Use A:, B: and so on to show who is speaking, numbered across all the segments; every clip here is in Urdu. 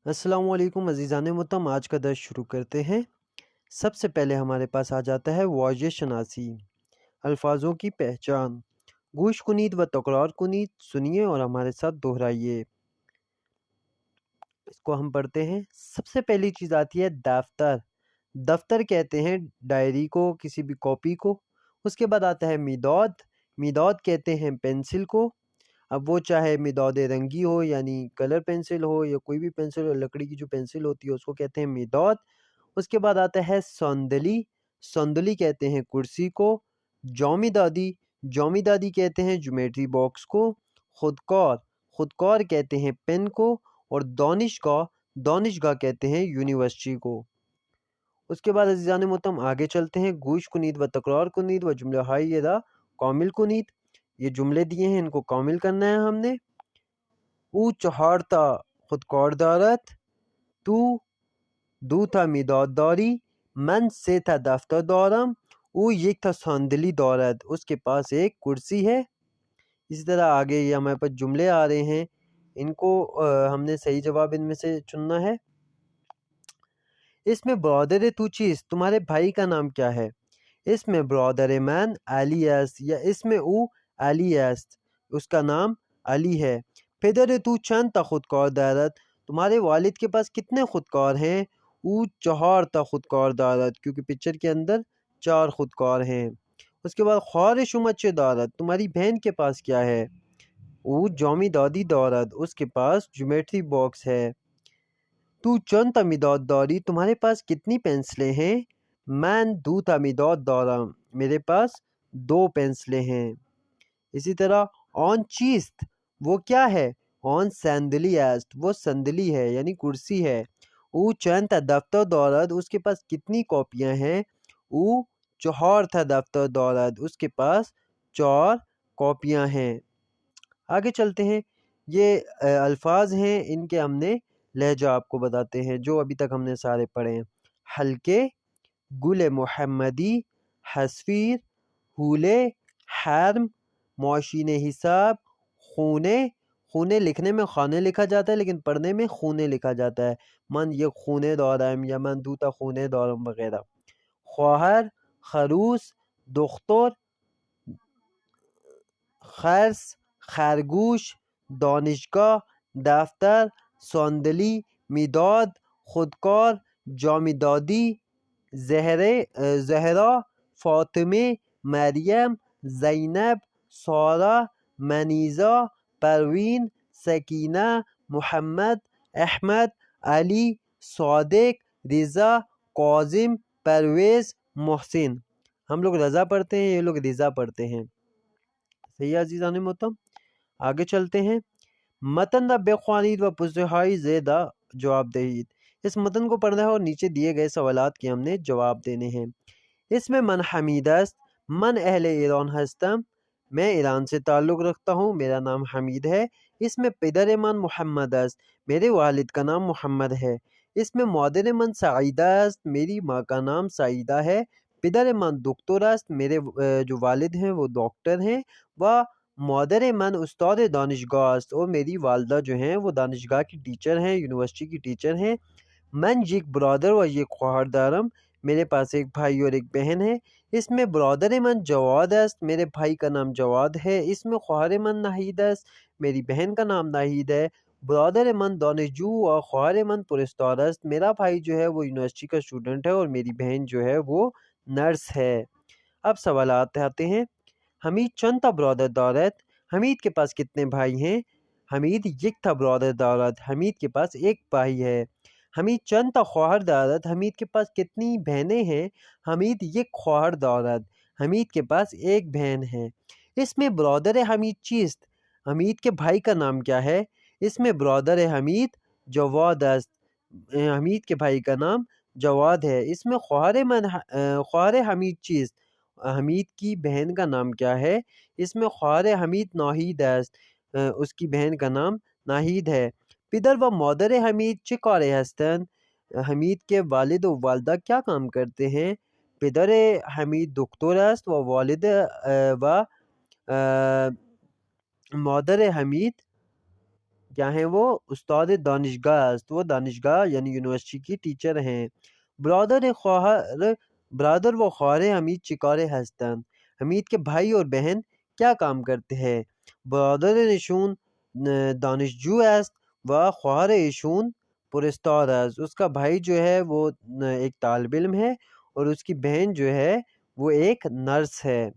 A: السلام علیکم عزیزان محترم، آج کا درس شروع کرتے ہیں۔ سب سے پہلے ہمارے پاس آ جاتا ہے واضح شناسی، الفاظوں کی پہچان۔ گوش کنید و تکرار کنید، سنیے اور ہمارے ساتھ دہرائیے۔ اس کو ہم پڑھتے ہیں۔ سب سے پہلی چیز آتی ہے دفتر۔ دفتر کہتے ہیں ڈائری کو، کسی بھی کاپی کو۔ اس کے بعد آتا ہے مداد۔ مداد کہتے ہیں پینسل کو، اب وہ چاہے مداد رنگی ہو یعنی کلر پینسل ہو یا کوئی بھی پینسل ہو، لکڑی کی جو پینسل ہوتی ہے اس کو کہتے ہیں مداد۔ اس کے بعد آتا ہے صندلی۔ صندلی کہتے ہیں کرسی کو۔ جومدادی۔ جومدادی کہتے ہیں جیومیٹری باکس کو۔ خودکار۔ خودکار کہتے ہیں پین کو۔ اور دانشگاہ۔ دانشگاہ کہتے ہیں یونیورسٹی کو۔ اس کے بعد عزیزان محترم آگے چلتے ہیں۔ گوش کنید و تکرار کنید و جملہ ہائی دا کامل کنید۔ یہ جملے دیے ہیں، ان کو کامل کرنا ہے ہم نے۔ او چہارتا خودکار دارد، تو دو تا مداد داری، من سه تا دفتر دارم، او یک تا صندلی دارد، اس کے پاس ایک کرسی ہے۔ اسی طرح آگے یہ ہمارے پاس جملے آ رہے ہیں، ان کو ہم نے صحیح جواب ان میں سے چننا ہے۔ اس میں برادر تو چیز، تمہارے بھائی کا نام کیا ہے؟ اس میں برادر من علی است، یا اس میں او علی است، اس کا نام علی ہے۔ پدر تو چند تا خودکار دارد، تمہارے والد کے پاس کتنے خودکار ہیں؟ او چہار تا خودکار دارد، کیونکہ پکچر کے اندر 4 خودکار ہیں۔ اس کے بعد خواہر شما چه دارد، تمہاری بہن کے پاس کیا ہے؟ او جومدادی دارد، اس کے پاس جیومیٹری باکس ہے۔ تو چند تا مداد داری، تمہارے پاس کتنی پینسلیں ہیں؟ من دو تا مداد دارم، میرے پاس 2 پینسلیں ہیں۔ اسی طرح آن چیست، وہ کیا ہے؟ آن صندلی است، وہ صندلی ہے یعنی کرسی ہے۔ او چند تا دفتر دارد، اس کے پاس کتنی کاپیاں ہیں؟ او چہار تا دفتر دارد، اس کے پاس 4 کاپیاں ہیں۔ آگے چلتے ہیں۔ یہ الفاظ ہیں، ان کے ہم نے لہجہ آپ کو بتاتے ہیں جو ابھی تک ہم نے سارے پڑھے ہیں۔ ہلکے، گل محمدی، حصفیر، حولے، حرم، معاشین حساب، خونے۔ خونے لکھنے میں خانے لکھا جاتا ہے لیکن پڑھنے میں خونے لکھا جاتا ہے۔ من یک خونے دارم یا من دوتا خونے دارم وغیرہ۔ خواہر، خروس، دختر، خرس، خرگوش، دانشگاه، دفتر، صندلی، مداد، خودکار، جامدادی، زهرا، فاطمه، مریم، زینب، سارا، منیزا، پروین، سکینہ، محمد، احمد، علی، صادق، رضا، کاظم، پرویز، محسن۔ ہم لوگ رضا پڑھتے ہیں، یہ لوگ رضا پڑھتے ہیں۔ صحیح عزیزان محترم، آگے چلتے ہیں۔ متن را بخوانید و پرسش‌های زیادہ جواب دہید۔ اس متن کو پڑھنا ہے اور نیچے دیے گئے سوالات کے ہم نے جواب دینے ہیں۔ اس میں من حمید است، من اہل ایران ہستم، میں ایران سے تعلق رکھتا ہوں، میرا نام حمید ہے۔ اس میں پدر من محمد است، میرے والد کا نام محمد ہے۔ اس میں مادر من سعیدہ است، میری ماں کا نام سعیدہ ہے۔ پدر من دکتر است، میرے جو والد ہیں وہ ڈاکٹر ہیں۔ و مادر من استاد دانشگاہ است، اور میری والدہ جو ہیں وہ دانشگاہ کی ٹیچر ہیں، یونیورسٹی کی ٹیچر ہیں۔ من یک برادر و یک خواہر دارم، میرے پاس ایک بھائی اور ایک بہن ہے۔ اس میں برادر من جواد است، میرے بھائی کا نام جواد ہے۔ اس میں خواہر من ناہید است، میری بہن کا نام ناہید ہے۔ برادر من دانشجو و خواہر من پرستار است، میرا بھائی جو ہے وہ یونیورسٹی کا اسٹوڈنٹ ہے اور میری بہن جو ہے وہ نرس ہے۔ اب سوالات آتے ہیں۔ حمید چند تا برادر دارد، حمید کے پاس کتنے بھائی ہیں؟ حمید یک تا برادر دارد، حمید کے پاس ایک بھائی ہے۔ حمید چند تا خواہر دارد، حمید کے پاس کتنی بہنیں ہیں؟ حمید یک خواہر دارد، حمید کے پاس ایک بہن ہے۔ اس میں برادر حمید چیست، حمید کے بھائی کا نام کیا ہے؟ اس میں برادر حمید جواد است، حمید کے بھائی کا نام جواد ہے۔ اس میں خواہر حمید چیست، حمید کی بہن کا نام کیا ہے؟ اس میں خواہر حمید ناہید است، اس کی بہن کا نام ناہید ہے۔ پدر و مادر حمید چه کاره هستند، حمید کے والد و والدہ کیا کام کرتے ہیں؟ پدر حمید دکتر است و والد و مادر حمید کیا ہیں وہ؟ استاد دانشگاہ است، وہ دانشگاہ یعنی یونیورسٹی کی ٹیچر ہیں۔ برادر و خواہر حمید چیکار هستند، حمید کے بھائی اور بہن کیا کام کرتے ہیں؟ برادر نشون دانشجو است و خواہر ایشون پرستار است، اس کا بھائی جو ہے وہ ایک طالب علم ہے اور اس کی بہن جو ہے وہ ایک نرس ہے۔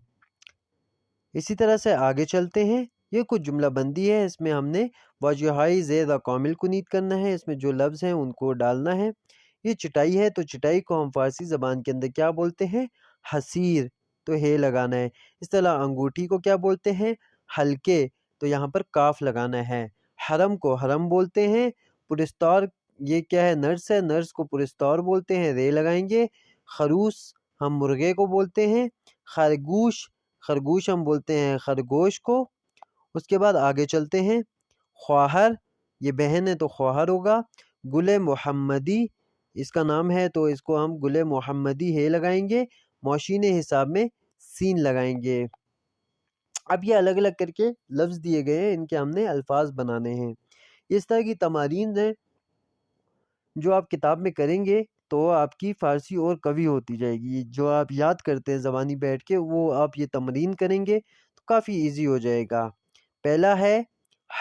A: اسی طرح سے آگے چلتے ہیں، یہ کچھ جملہ بندی ہے، اس میں ہم نے واجہائی زیر کامل کنید کرنا ہے، اس میں جو لفظ ہیں ان کو ڈالنا ہے۔ یہ چٹائی ہے تو چٹائی کو ہم فارسی زبان کے اندر کیا بولتے ہیں؟ حصیر، تو ہے لگانا ہے۔ اس طرح انگوٹھی کو کیا بولتے ہیں؟ حلقے، تو یہاں پر کاف لگانا ہے۔ حرم کو حرم بولتے ہیں۔ پرستار یہ کیا ہے؟ نرس ہے، نرس کو پرستار بولتے ہیں، رے لگائیں گے۔ خروس ہم مرغے کو بولتے ہیں۔ خرگوش، خرگوش ہم بولتے ہیں خرگوش کو۔ اس کے بعد آگے چلتے ہیں، خواہر یہ بہن ہے تو خواہر ہوگا۔ گل محمدی اس کا نام ہے تو اس کو ہم گل محمدی ہے لگائیں گے، موشین حساب میں سین لگائیں گے۔ اب یہ الگ الگ کر کے لفظ دیے گئے ہیں، ان کے ہم نے الفاظ بنانے ہیں۔ اس طرح کی تمارین ہیں جو آپ کتاب میں کریں گے تو آپ کی فارسی اور قوی ہوتی جائے گی۔ جو آپ یاد کرتے ہیں زبانی بیٹھ کے، وہ آپ یہ تمرین کریں گے تو کافی ایزی ہو جائے گا۔ پہلا ہے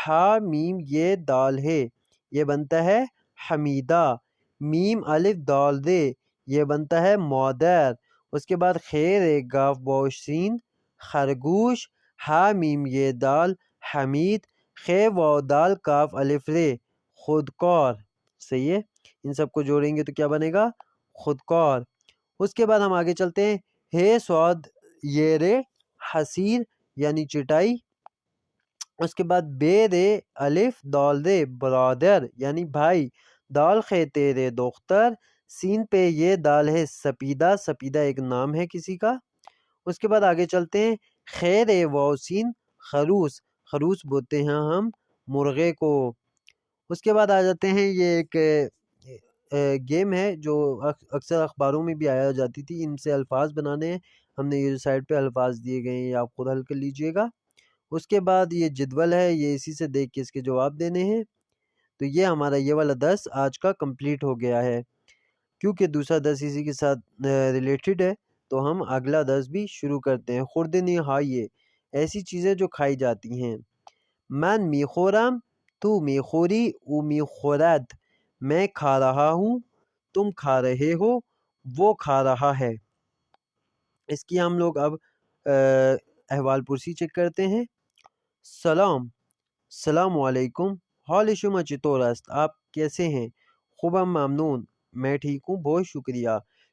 A: ہا میم یہ دال ہے، یہ بنتا ہے حمیدہ۔ میم الف دال دے، یہ بنتا ہے مادر۔ اس کے بعد خیر ایک گاف بوشین خرگوش۔ ہا میم یہ دال حمید۔ خے واو دال کاف الف رے خودکار۔ صحیح ہے، ان سب کو جوڑیں گے تو کیا بنے گا؟ خودکار۔ اس کے بعد ہم آگے چلتے ہیں، ہے سواد یہ رے حسیر یعنی چٹائی۔ اس کے بعد بے رے الف دال دے برادر یعنی بھائی۔ دال خے تیرے دختر۔ سین پہ یہ دال ہے سپیدہ، سپیدہ ایک نام ہے کسی کا۔ اس کے بعد آگے چلتے ہیں، خیر واو سین خروس، خروس بولتے ہیں ہم مرغے کو۔ اس کے بعد آ جاتے ہیں، یہ ایک گیم ہے جو اکثر اخباروں میں بھی آیا جاتی تھی، ان سے الفاظ بنانے ہیں۔ ہم نے یہ سائڈ پہ الفاظ دیے گئے ہیں، یہ آپ خود حل کر لیجئے گا۔ اس کے بعد یہ جدول ہے، یہ اسی سے دیکھ کے اس کے جواب دینے ہیں۔ تو یہ ہمارا یہ والا درس آج کا کمپلیٹ ہو گیا ہے۔ کیونکہ دوسرا درس اسی کے ساتھ ریلیٹڈ ہے تو ہم اگلا درس بھی شروع کرتے ہیں۔ خوردنی ہائیے، ایسی چیزیں جو کھائی جاتی ہیں۔ من می خورم، تو می خوری، او می خورد، میں کھا رہا ہوں، تم کھا رہے ہو، وہ کھا رہا ہے۔ اس کی ہم لوگ اب احوال پرسی چیک کرتے ہیں۔ سلام، السلام علیکم، حال شما چطور است؟ آپ کیسے ہیں؟ خوبم ممنون، میں ٹھیک ہوں، بہت شکریہ۔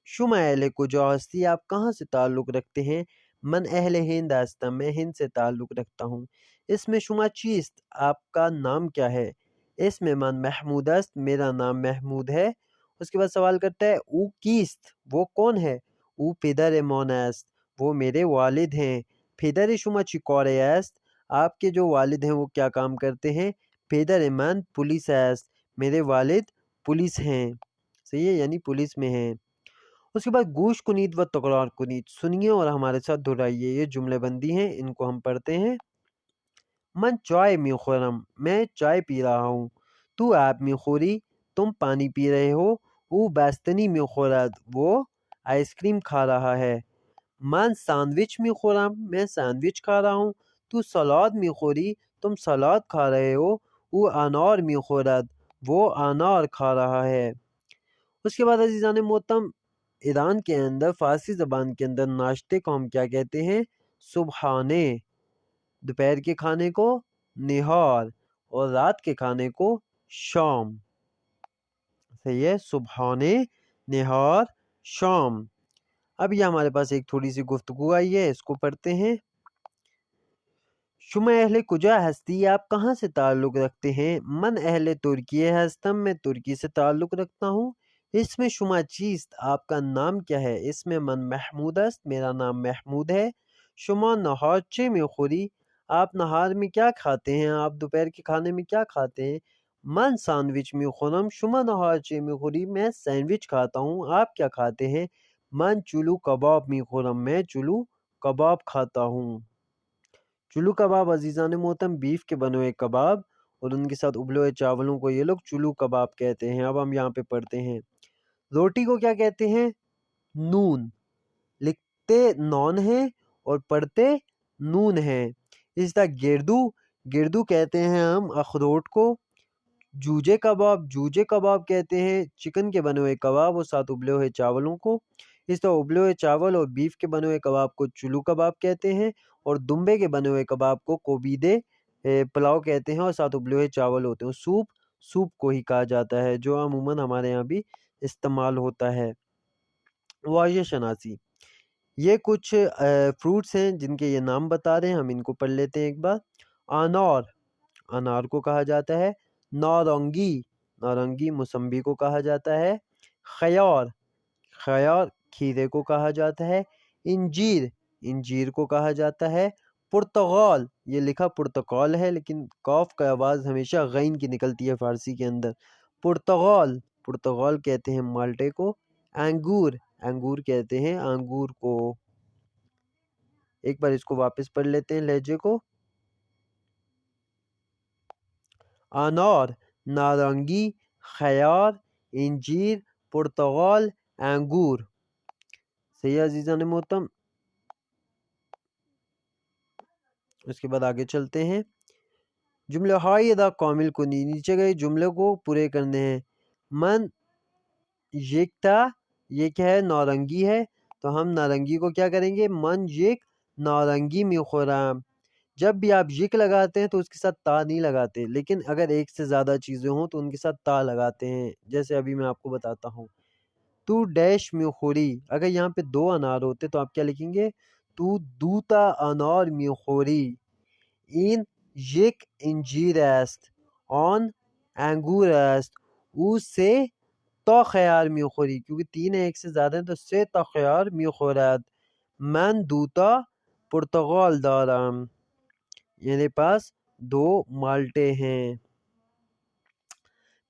A: شما اہل کجا ہستی؟ آپ کہاں سے تعلق رکھتے ہیں؟ من اہل ہند ہستم، میں ہند سے تعلق رکھتا ہوں۔ اس میں شما چیست؟ آپ کا نام کیا ہے؟ اس میں من محمود است، میرا نام محمود ہے۔ اس کے بعد سوال کرتا ہے او کیست؟ وہ کون ہے؟ او پدر مان است، وہ میرے والد ہیں۔ پدر شما چیکاره است؟ آپ کے جو والد ہیں وہ کیا کام کرتے ہیں؟ پدر من پولیس است، میرے والد پولیس ہیں۔ صحیح ہے، یعنی پولیس میں ہیں۔ اس کے بعد گوش کنید و تکرار کنید، سنیے اور ہمارے ساتھ دہرائیے، یہ جملے بندی ہیں، ان کو ہم پڑھتے ہیں۔ من چائے می خورم، میں چائے پی رہا ہوں۔ تو آب می خوری، تم پانی پی رہے ہو۔ او بستنی می خورد، وہ آئس کریم کھا رہا ہے۔ من سینڈوچ می خورم، میں سینڈوچ کھا رہا ہوں۔ تو سلاد می خوری، تم سلاد کھا رہے ہو۔ او انار می خورد، وہ انار کھا رہا ہے۔ اس کے بعد عزیزان محترم، ایران کے اندر فارسی زبان کے اندر ناشتے کو ہم کیا کہتے ہیں؟ صبحانے۔ دوپہر کے کھانے کو نہار، اور رات کے کھانے کو شام۔ صحیح ہے، صبحانے، نہار، شام۔ اب یہ ہمارے پاس ایک تھوڑی سی گفتگو آئی ہے، اس کو پڑھتے ہیں۔ شما اہل کجا ہستی؟ آپ کہاں سے تعلق رکھتے ہیں؟ من اہل ترکیہ ہستم، میں ترکی سے تعلق رکھتا ہوں۔ اس میں شما چیست؟ آپ کا نام کیا ہے؟ اس میں من محمود است، میرا نام محمود ہے۔ شما نہار چے میں خوری؟ آپ نہار میں کیا کھاتے ہیں؟ آپ دوپہر کے کھانے میں کیا کھاتے ہیں؟ من سینڈوچ میں خورم، شما نہار چے میں خوری؟ میں سینڈوچ کھاتا ہوں، آپ کیا کھاتے ہیں؟ من چولو کباب میں خورم، میں چولو کباب کھاتا ہوں۔ چولو کباب عزیزان محترم بیف کے بنے ہوئے کباب، اور ان کے ساتھ ابلے ہوئے چاولوں کو یہ لوگ چلو کباب کہتے ہیں۔ اب ہم یہاں پہ پڑھتے ہیں، روٹی کو کیا کہتے ہیں؟ نون، لکھتے نون ہیں اور پڑھتے نون ہیں۔ اس طرح گردو، گردو کہتے ہیں ہم اخروٹ کو۔ جوجے کباب، جوجے کباب کہتے ہیں چکن کے بنے ہوئے کباب اور ساتھ ابلے ہوئے چاولوں کو۔ اس طرح ابلے ہوئے چاول اور بیف کے بنے ہوئے کباب کو چلو کباب کہتے ہیں، اور دمبے کے بنے ہوئے کباب کو کوبیدے پلاؤ کہتے ہیں اور ساتھ ابلے ہوئے چاول ہوتے ہیں۔ سوپ، سوپ کو ہی کہا جاتا ہے، جو عموماً ہمارے یہاں بھی استعمال ہوتا ہے۔ واضح شناسی، یہ کچھ فروٹس ہیں جن کے یہ نام بتا رہے ہیں، ہم ان کو پڑھ لیتے ہیں ایک بار۔ انار، انار کو کہا جاتا ہے۔ نارنگی، نارنگی موسمبی کو کہا جاتا ہے۔ خیار، خیار کھیرے کو کہا جاتا ہے۔ انجیر، انجیر کو کہا جاتا ہے۔ پرتغال، یہ لکھا پرتقال ہے لیکن قاف کا آواز ہمیشہ غین کی نکلتی ہے فارسی کے اندر۔ پرتغال، پرتغال کہتے ہیں مالٹے کو۔ انگور، انگور کہتے ہیں انگور کو۔ ایک بار اس کو واپس پڑھ لیتے ہیں لہجے کو۔ انار، نارنگی، خیار، انجیر، پرتغال، انگور۔ صحیح عزیزان محترم، اس کے بعد آگے چلتے ہیں۔ جملہ ہائی ادا کامل کنی، نیچے گئے جملے کو پورے کرنے ہیں۔ من یکتا، یہ کیا ہے؟ نارنگی ہے، تو ہم نارنگی کو کیا کریں گے؟ من یک نارنگی می خورم۔ جب بھی آپ یک لگاتے ہیں تو اس کے ساتھ تا نہیں لگاتے، لیکن اگر ایک سے زیادہ چیزیں ہوں تو ان کے ساتھ تا لگاتے ہیں، جیسے ابھی میں آپ کو بتاتا ہوں۔ تو ڈیش می خوری، اگر یہاں پہ دو انار ہوتے تو آپ کیا لکھیں گے؟ تو دوتا انار می خوری۔ این یک انجیر است، آن انگور است، او سے تا خیار می خوری، کیونکہ تین ایک سے زیادہ ہیں تو سے تا خیار می خورد۔ من دوتا پرتغال دارم، میرے پاس دو مالٹے ہیں۔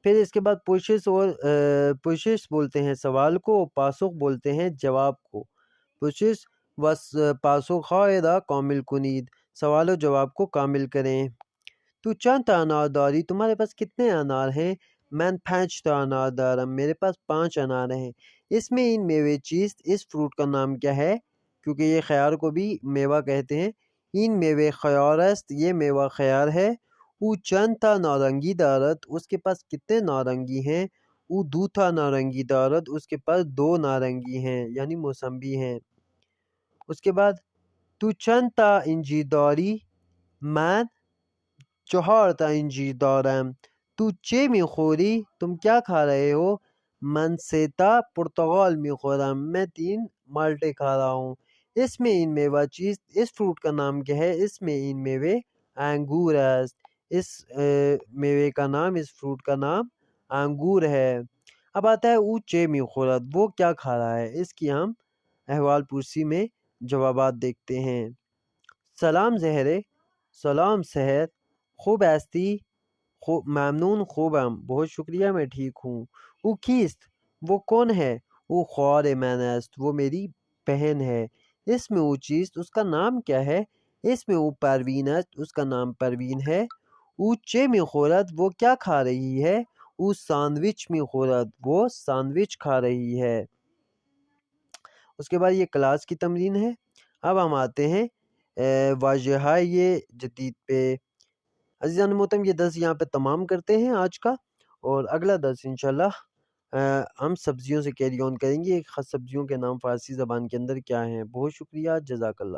A: پھر اس کے بعد پوشش اور پوشش بولتے ہیں سوال کو، پاسخ بولتے ہیں جواب کو۔ پوشش و پاسخ خواہدہ کامل کنید، سوال و جواب کو کامل کریں۔ تو چند تا انار داری، تمہارے پاس کتنے انار ہیں؟ من 5 تا انار دارم، میرے پاس 5 انار ہیں۔ اس میں ان میوے چیز، اس فروٹ کا نام کیا ہے؟ کیونکہ یہ خیار کو بھی میوہ کہتے ہیں۔ این میوے خیار است، یہ میوہ خیار ہے۔ او چند تا نارنگی دارد، اس کے پاس کتنے نارنگی ہیں؟ او دو تا نارنگی دارد، اس کے پاس 2 نارنگی ہیں، یعنی موسمبی ہیں۔ اس کے بعد تو چند تا انجیر داری؟ من 4 تا انجیر دارم۔ تو چه می خوری؟ تم کیا کھا رہے ہو؟ من 3 تا پرتغال می خورم، میں 3 مالٹے کھا رہا ہوں۔ اس میں ان میوہ چیز، اس فروٹ کا نام کیا ہے؟ اس میں ان میوے انگور است، اس میوے کا نام، اس فروٹ کا نام انگور ہے۔ اب آتا ہے او چے می خورد، وہ کیا کھا رہا ہے؟ اس کی ہم احوال پرسی میں جوابات دیکھتے ہیں۔ سلام زہرے، سلام سحر، خوب ہستی، ممنون خوبم، بہت شکریہ میں ٹھیک ہوں۔ او کیست، وہ کون ہے؟ او خوار من است، وہ میری بہن ہے۔ اس میں او چیز، اس کا نام کیا ہے؟ اس میں او پروین است، اس کا نام پروین ہے۔ او چے می خورد، وہ کیا کھا رہی ہے؟ او سینڈوچ می خورد، وہ سینڈوچ کھا رہی ہے۔ اس کے بعد یہ کلاس کی تمرین ہے۔ اب ہم آتے ہیں واضحۂ جدید پہ۔ عزیزان محترم، یہ درس یہاں پہ تمام کرتے ہیں آج کا، اور اگلا درس انشاءاللہ ہم سبزیوں سے کیری آن کریں گے۔ سبزیوں کے نام فارسی زبان کے اندر کیا ہیں؟ بہت شکریہ، جزاک اللہ۔